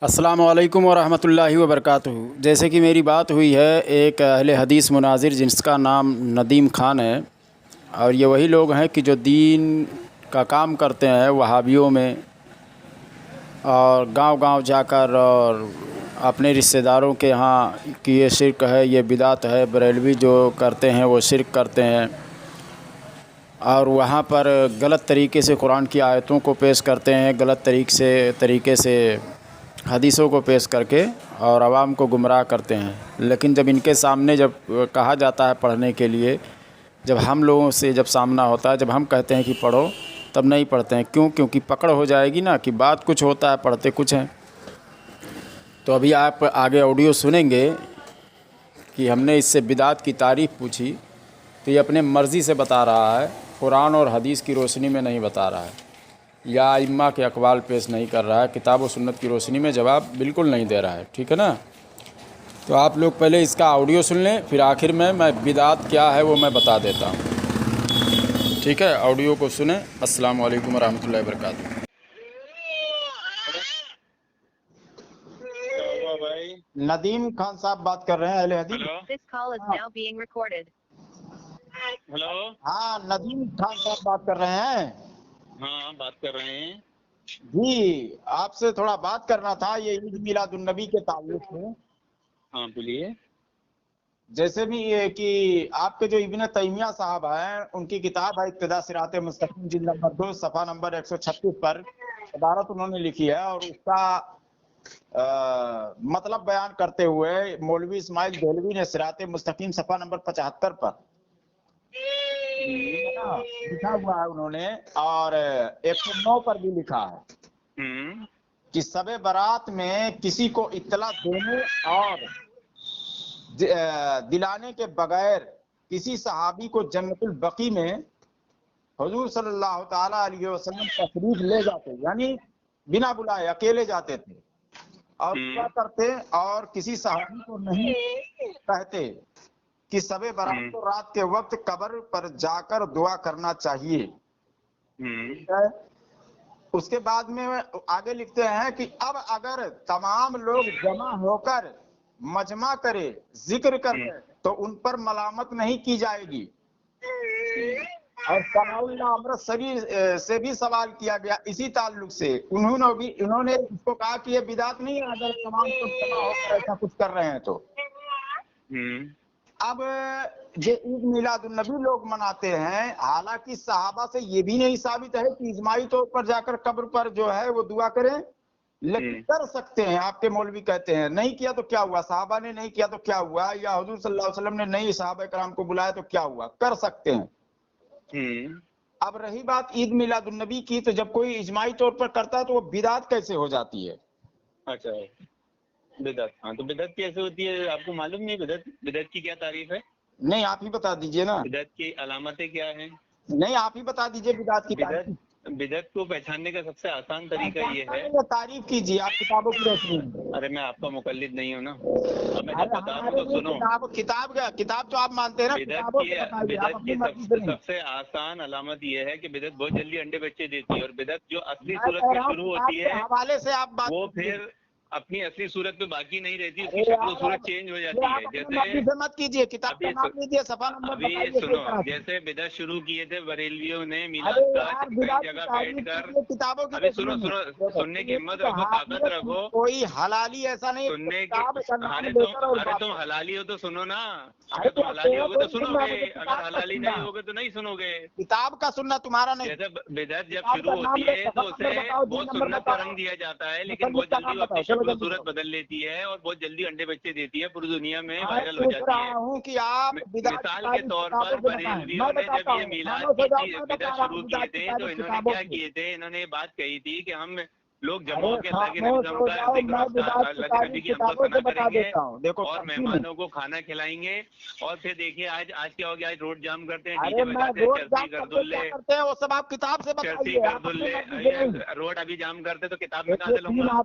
السلام علیکم ورحمۃ اللہ وبرکاتہ۔ جیسے کہ میری بات ہوئی ہے ایک اہل حدیث مناظر جس کا نام ندیم خان ہے، اور یہ وہی لوگ ہیں کہ جو دین کا کام کرتے ہیں وہابیوں میں، اور گاؤں گاؤں جا کر اور اپنے رشتہ داروں کے ہاں کہ یہ شرک ہے، یہ بدعت ہے، بریلوی جو کرتے ہیں وہ شرک کرتے ہیں، اور وہاں پر غلط طریقے سے قرآن کی آیتوں کو پیش کرتے ہیں، غلط طریقے سے حدیثوں کو پیش کر کے اور عوام کو گمراہ کرتے ہیں۔ لیکن جب ان کے سامنے جب کہا جاتا ہے پڑھنے کے لیے، جب ہم لوگوں سے جب سامنا ہوتا ہے، جب ہم کہتے ہیں کہ پڑھو، تب نہیں پڑھتے ہیں۔ کیوں؟ کیونکہ پکڑ ہو جائے گی نا کہ بات کچھ ہوتا ہے، پڑھتے کچھ ہیں۔ تو ابھی آپ آگے آڈیو سنیں گے کہ ہم نے اس سے بدعت کی تعریف پوچھی تو یہ اپنے مرضی سے بتا رہا ہے، قرآن اور حدیث کی روشنی میں نہیں بتا رہا ہے، یا ائمہ کے اقوال پیش نہیں کر رہا ہے، کتاب و سنت کی روشنی میں جواب بالکل نہیں دے رہا ہے، ٹھیک ہے نا؟ تو آپ لوگ پہلے اس کا آڈیو سن لیں، پھر آخر میں بدعت کیا ہے وہ میں بتا دیتا ہوں، ٹھیک ہے؟ آڈیو کو سنیں۔ السلام علیکم ورحمۃ اللہ وبرکاتہ۔ ندیم خان صاحب بات کر رہے ہیں اہل حدیث؟ ہلو، ہاں، ندیم خان صاحب بات کر رہے ہیں؟ ہاں بات کر رہے ہیں جی، آپ سے تھوڑا بات کرنا تھا یہ عید میلاد النبی کے تعلق سے۔ ہاں بولیے۔ جیسے بھی یہ کہ آپ کے جو ابن تیمیہ صاحب ہیں، ان کی کتاب ہے اقتداء صراط مستقیم، جلد نمبر 2 صفحہ نمبر 136 پر عبارت انہوں نے لکھی ہے، اور اس کا مطلب بیان کرتے ہوئے مولوی اسماعیل دہلوی نے صراط مستقیم صفحہ نمبر 75 پر لکھا ہوا ہے انہوں نے، اور 109 پر بھی لکھا ہے کہ شب برات میں کسی کو اطلاع دینے اور دلانے کے بغیر کسی صحابی کو جنت البقیع میں حضور صلی اللہ تعالی علیہ وسلم تشریف لے جاتے، یعنی بنا بلائے اکیلے جاتے تھے اور کیا کرتے، اور کسی صحابی کو نہیں کہتے کہ شب برات کو رات کے وقت قبر پر جا کر دعا کرنا چاہیے۔ اس کے بعد میں آگے لکھتے ہیں کہ اب اگر تمام لوگ جمع ہو کر مجمع کرے، ذکر کرے، تو ان پر ملامت نہیں کی جائے گی۔ اور ثناء اللہ امرتسری سے بھی سوال کیا گیا اسی تعلق سے، انہوں نے اس کو کہا کہ یہ بدعت نہیں ہے اگر تمام لوگ جمع ہو کر ایسا کچھ کر رہے ہیں تو۔ اب یہ عید میلاد النبی لوگ مناتے ہیں، حالانکہ صحابہ سے یہ بھی نہیں ثابت ہے کہ اجماعی طور پر جا کر قبر پر جو ہے وہ دعا کریں، لیکن کر سکتے ہیں۔ آپ کے مولوی کہتے ہیں نہیں کیا تو کیا ہوا، صحابہ نے نہیں کیا تو کیا ہوا، یا حضور صلی اللہ علیہ وسلم نے نہیں صحابہ کرام کو بلایا تو کیا ہوا، کر سکتے ہیں۔ اب رہی بات عید میلاد النبی کی، تو جب کوئی اجماعی طور پر کرتا ہے تو وہ بدعت کیسے ہو جاتی ہے؟ اچھا بدعت، ہاں تو بدعت کیسے ہوتی ہے؟ آپ کو معلوم نہیں بدعت کی کیا تعریف ہے؟ نہیں، آپ ہی بتا دیجئے نا۔ بدعت کی علامتیں کیا ہیں؟ نہیں، آپ ہی بتا دیجئے بدعت کی تعریف۔ بدعت کو پہچاننے کا سب سے آسان طریقہ یہ ہے، تعریف کیجیے، آپ کتابوں کی روشنی میں۔ ارے میں آپ کا مقلد نہیں ہوں نا، اب میں جب بتا رہا ہوں تو سنو۔ کتاب تو آپ مانتے ہیں نا، بدعت کی سب سے آسان علامت یہ ہے کہ بدعت بہت جلدی انڈے بچے دیتی ہے، اور بدعت جو اصلی صورت میں شروع ہوتی ہے حوالے سے آپ بات وہ پھر اپنی اصلی صورت میں باقی نہیں رہتی، اس کی شکل و صورت چینج ہو جاتی ہے۔ جیسے مت کیجیے، کتاب کا نام لیجیے، صفحہ نمبر ابھی سنو، جیسے بدعت شروع کیے تھے بریلویوں نے میلاد کا کئی جگہ بیٹھ کر۔ ابھی سنو، سننے کی ہمت رکھو، طاقت رکھو، کوئی حلالی ایسا نہیں سننے کی۔ ارے تم حلالی ہو تو سنو نا، اگر تم حلالی ہوگے تو سنو گے، اگر حلالی نہیں ہوگے تو نہیں سنو گے۔ کتاب کا سننا تمہارا نہیں۔ جیسے بدعت جب شروع ہوتی ہے تو اسے بہت سنت کا رنگ دیا جاتا ہے، لیکن بہت جلدی وہ اپنی شکل و صورت بدل لیتی ہے اور بہت جلدی انڈے بچے دیتی ہے، پوری دنیا میں وائرل ہو جاتی ہے۔ مثال کے طور پر بریلویوں نے جب یہ میلاد کی بدعت شروع کیے تھے تو انہوں نے کیا کیے تھے، انہوں نے یہ بات کہی تھی کہ ہم لوگ جمع ہو کے اللہ کے نبی کی حمد و ثنا کریں گے اور مہمانوں کو کھانا کھلائیں گے، اور پھر دیکھیے آج کیا ہو گیا، آج روڈ جام کرتے ہیں، ڈی جے بجاتے ہیں، چرسی گردلے، وہ سب آپ کتاب سے چرسی گردلے، روڈ ابھی جام کرتے تو کتاب میں کہاں سے لوں گا؟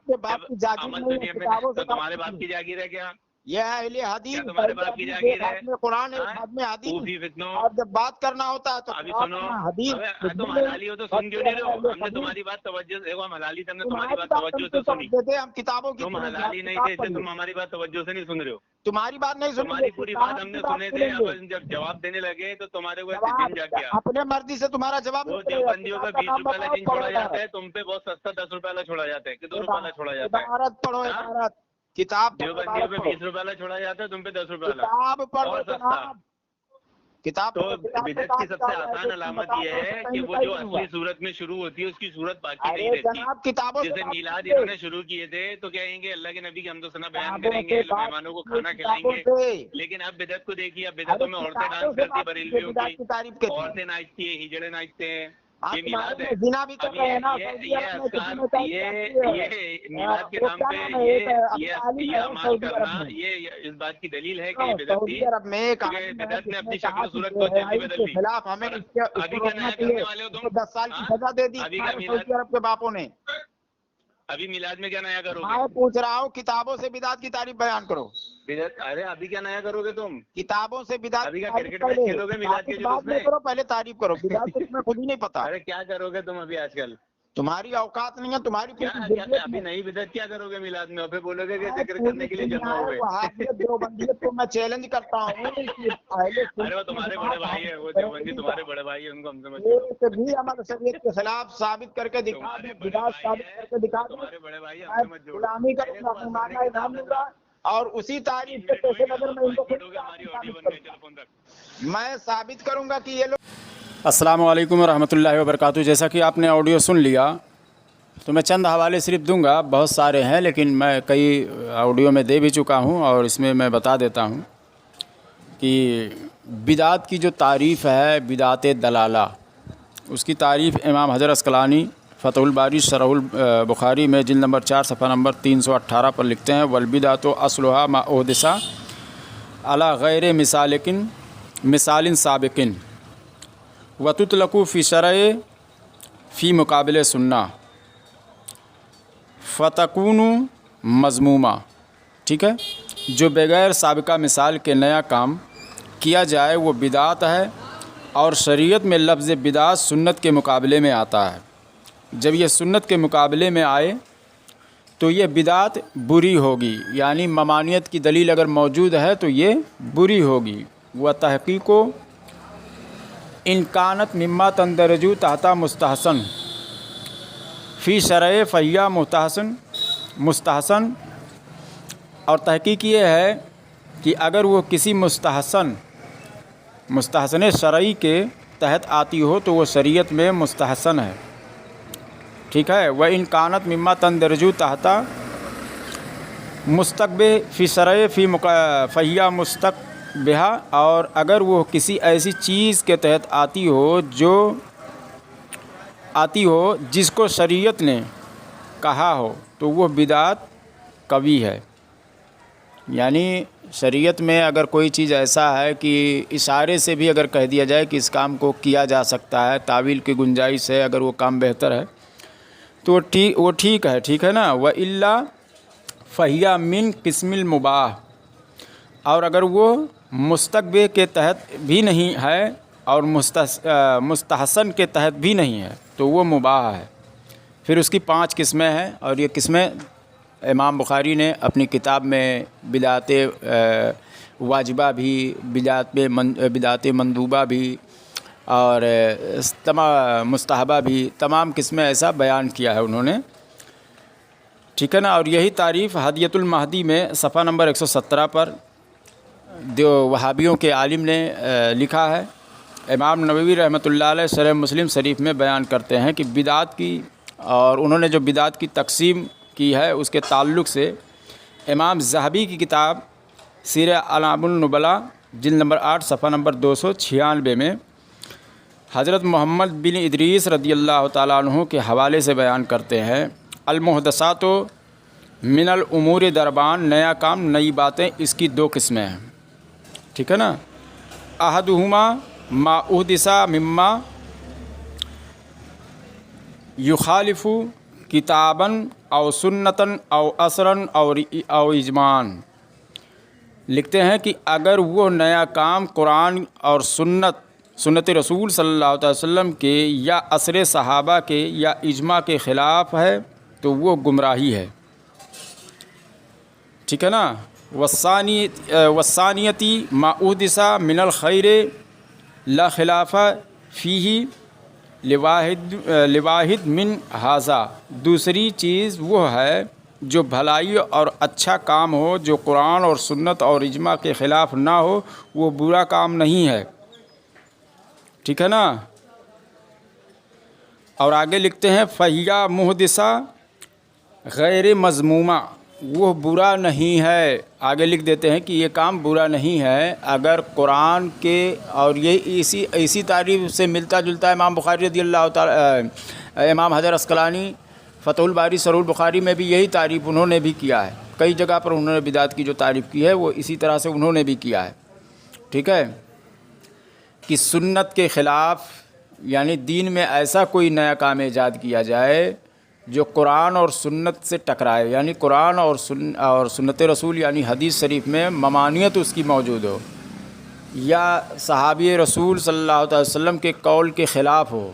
تو تمہارے باپ کی جاگیر ہے کیا؟ یہ اہل حدیث کیا تمہارے باپ کی جاگیر ہے؟ میں قرآن ہے، بعد میں حدیث، صوفی فتنوں، اور جب بات کرنا ہوتا ہے تو ابھی قرآن سنو، میں حدیث، تم حلالی ہو تو سن کیوں نہیں رہے ہو؟ ہم نے تمہاری بات توجہ سے، ہم حلالی تھے، ہم نے تمہاری بات توجہ سے سنی. ہم کتابوں کی تم حلالی نہیں تھے، اس سے تم ہماری بات توجہ سے نہیں سن رہے ہو. تمہاری بات نہیں سنیں تمہاری گے، پوری بات ہم نے سنے تھے، اب جب جواب دینے لگے تو تمہارے کو ایسے جن جاگ گیا. اپنے مرضی سے تمہارا جواب وہ دیوبندیوں کا 20 روپے والا جن چھوڑا جاتا ہے، تم پہ بہت سستا 10 روپے والا چھوڑا جاتا ہے کہ 2 روپے والا چھوڑا جاتا ہے. عبارت پڑھو، عبارت کتاب دیوبندیوں پہ 20 روپے والا چھوڑا جاتا ہے، تم پہ 10 روپے والا کتاب پڑھو اور سستا. جناب، کتاب تو بدعت کی سب سے آسان علامت یہ ہے کہ وہ جو اصلی صورت میں شروع ہوتی ہے اس کی صورت باقی نہیں رہتی. جناب کتابوں جیسے میلاد انہوں نے شروع کیے تھے تو کہیں گے اللہ کے نبی کی حمد و ثنا بیان کریں گے، مہمانوں کو کھانا کھلائیں گے. لیکن اب بدعت کو دیکھیے، اب بدعتوں میں عورتیں ڈانس کرتی ہیں، بریلویوں کی عورتیں ناچتی ہیں، ہجڑے ناچتے ہیں. یہ میلاد ہے. اب یہ اذکار، یہ میلاد کے نام پہ یہ اعمال کرنا، یہ اس بات کی دلیل ہے کہ یہ بدعت تھی. کیونکہ بدعت نے اپنی شکل و صورت کو جلدی بدل دی. ابھی کیا نیا کرنے والے ہو تم؟ 10 سال کی سزا دے دی ابھی کا سعودی میلاد، عرب کے باپوں نے. ابھی میلاد میں کیا نیا کرو گے؟ میں پوچھ رہا ہوں کتابوں سے بدعت کی تعریف بیان کرو. بدعت، ارے ابھی کیا نیا کرو گے تم؟ کتابوں سے بدعت ابھی کی کا تعریف کرکٹ میچ کھیلو گے میلاد کے جلوس میں؟ کرو، پہلے تعریف کرو. بدعت تو تمہیں خود ہی نہیں پتا. ارے کیا کرو گے تم ابھی آج کل؟ تمہاری اوقات نہیں ہے، تمہاری ابھی نئی بدعت کیا کرو گے میلاد میں؟ اور پھر بولو گے کہ ذکر کرنے کے لیے جمع ہوئے. دیوبندیت کو میں چیلنج کرتا ہوں. ارے وہ تمہارے بڑے بھائی ہیں، وہ دیوبندی تمہارے بڑے بھائی ہیں، ان کو ہم سمجھ چھوڑو. بھی عمل شریعت کے خلاف ثابت کر کے دکھا دیں، بدعت ثابت کر کے دکھا دیں. تمہارے بڑے بھائی ہیں، ہم سمجھ چھوڑو. غلامی کروں گا، مہمانہ انعام دوں گا، اور اسی تاریخ کے پیش نظر میں ان کو میں ثابت کروں گا کہ یہ لوگ. السلام علیکم ورحمۃ اللہ وبرکاتہ. جیسا کہ آپ نے آڈیو سن لیا تو میں چند حوالے صرف دوں گا، بہت سارے ہیں لیکن میں کئی آڈیو میں دے بھی چکا ہوں، اور اس میں بتا دیتا ہوں کہ بدعت کی جو تعریف ہے، بدعت دلالہ، اس کی تعریف امام حجر عسقلانی فتح الباری شرح البخاری میں جلد نمبر 4 صفحہ نمبر 318 پر لکھتے ہیں: والبدعۃ اصلھا ما احدث علی غیر مثال سابق وتطلق فی شرع فی مقابل سنہ فتکون مذمومہ. ٹھیک ہے، جو بغیر سابقہ مثال کے نیا کام کیا جائے وہ بدعت ہے، اور شریعت میں لفظ بدعت سنت کے مقابلے میں آتا ہے. جب یہ سنت کے مقابلے میں آئے تو یہ بدعت بری ہوگی، یعنی ممانعت کی دلیل اگر موجود ہے تو یہ بری ہوگی. وہ تحقیق ان کانت مما تندرجو تحت مستحسن فی شرع فہیا مستحسن. اور تحقیق یہ ہے کہ اگر وہ کسی مستحسن شرعی کے تحت آتی ہو تو وہ شریعت میں مستحسن ہے. ٹھیک ہے. وہ ان کانت مما تندرجو تحت مستقبہ فی شرع فہیا مستقبہ. اور اگر وہ کسی ایسی چیز کے تحت آتی ہو جس کو شریعت نے کہا ہو تو وہ بدعت قوی ہے. یعنی شریعت میں اگر کوئی چیز ایسا ہے کہ اشارے سے بھی اگر کہہ دیا جائے کہ اس کام کو کیا جا سکتا ہے، تعویل کی گنجائش ہے، اگر وہ کام بہتر ہے تو وہ ٹھیک ہے. ٹھیک ہے نا. وَإِلَّا فَهِيَ مِن قِسْمِ الْمُبَاحِ. اور اگر وہ مستقبہ کے تحت بھی نہیں ہے اور مستحسن کے تحت بھی نہیں ہے تو وہ مباح ہے. پھر اس کی 5 قسمیں ہیں، اور یہ قسمیں امام بخاری نے اپنی کتاب میں بدعت واجبہ بھی، بدعت مندوبہ بھی، اور تمام مستحبہ بھی، تمام قسمیں ایسا بیان کیا ہے انہوں نے. ٹھیک ہے نا. اور یہی تعریف ہدیۃ المہدی میں صفحہ نمبر 117 پر وہابیوں کے عالم نے لکھا ہے. امام نووی رحمۃ اللہ علیہ شرح مسلم شریف میں بیان کرتے ہیں کہ بدعت کی، اور انہوں نے جو بدعت کی تقسیم کی ہے اس کے تعلق سے امام ذہبی کی کتاب سیر اعلام النبلاء جلد نمبر 8 صفحہ نمبر 296 میں حضرت محمد بن ادریس رضی اللہ تعالیٰ عنہ کے حوالے سے بیان کرتے ہیں: المحدثات من الامور دربان. نیا کام، نئی باتیں، اس کی 2 قسمیں ہیں. ٹھیک ہے نا. احدہما ما احدث مما یخالف کتاباً او سنتاً او اثراً او اجماعاً. لکھتے ہیں کہ اگر وہ نیا کام قرآن اور سنت رسول صلی اللہ علیہ وسلم کے یا عصر صحابہ کے یا اجماع کے خلاف ہے تو وہ گمراہی ہے، ٹھیک ہے نا۔ والثانیتی ما احدث من الخیر لا خلاف فیہ لواحد من ھذا، دوسری چیز وہ ہے جو بھلائی اور اچھا کام ہو جو قرآن اور سنت اور اجماع کے خلاف نہ ہو، وہ برا کام نہیں ہے، ٹھیک ہے نا۔ اور آگے لکھتے ہیں فہیہ محدثہ غیر مذمومہ، وہ برا نہیں ہے، آگے لکھ دیتے ہیں کہ یہ کام برا نہیں ہے اگر قرآن کے، اور یہ اسی تعریف سے ملتا جلتا ہے امام بخاری رضی اللہ تعالی، امام حجر عسقلانی فتح الباری صحیح البخاری میں بھی یہی تعریف انہوں نے بھی کیا ہے، کئی جگہ پر انہوں نے بدعت کی جو تعریف کی ہے وہ اسی طرح سے انہوں نے بھی کیا ہے، ٹھیک ہے، کہ سنت کے خلاف، یعنی دین میں ایسا کوئی نیا کام ایجاد کیا جائے جو قرآن اور سنت سے ٹکرائے، یعنی قرآن اور سنت رسول یعنی حدیث شریف میں ممانعت اس کی موجود ہو، یا صحابی رسول صلی اللہ علیہ وسلم کے قول کے خلاف ہو،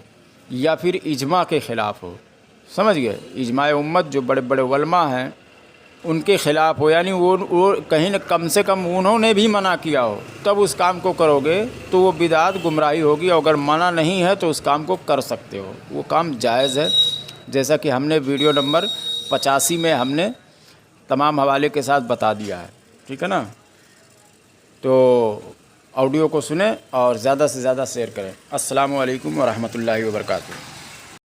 یا پھر اجماع کے خلاف ہو، سمجھ گئے، اجماع امت جو بڑے بڑے علماء ہیں ان کے خلاف ہو، یعنی وہ کہیں نہ کم سے کم انہوں نے بھی منع کیا ہو، تب اس کام کو کرو گے تو وہ بدعت گمراہی ہوگی، اور اگر منع نہیں ہے تو اس کام کو کر سکتے ہو، وہ کام جائز ہے، جیسا کہ ہم نے ویڈیو نمبر 85 میں ہم نے تمام حوالے کے ساتھ بتا دیا ہے، ٹھیک ہے نا۔ تو آڈیو کو سنیں اور زیادہ سے زیادہ شیئر کریں۔ السلام علیکم ورحمۃ اللہ وبرکاتہ۔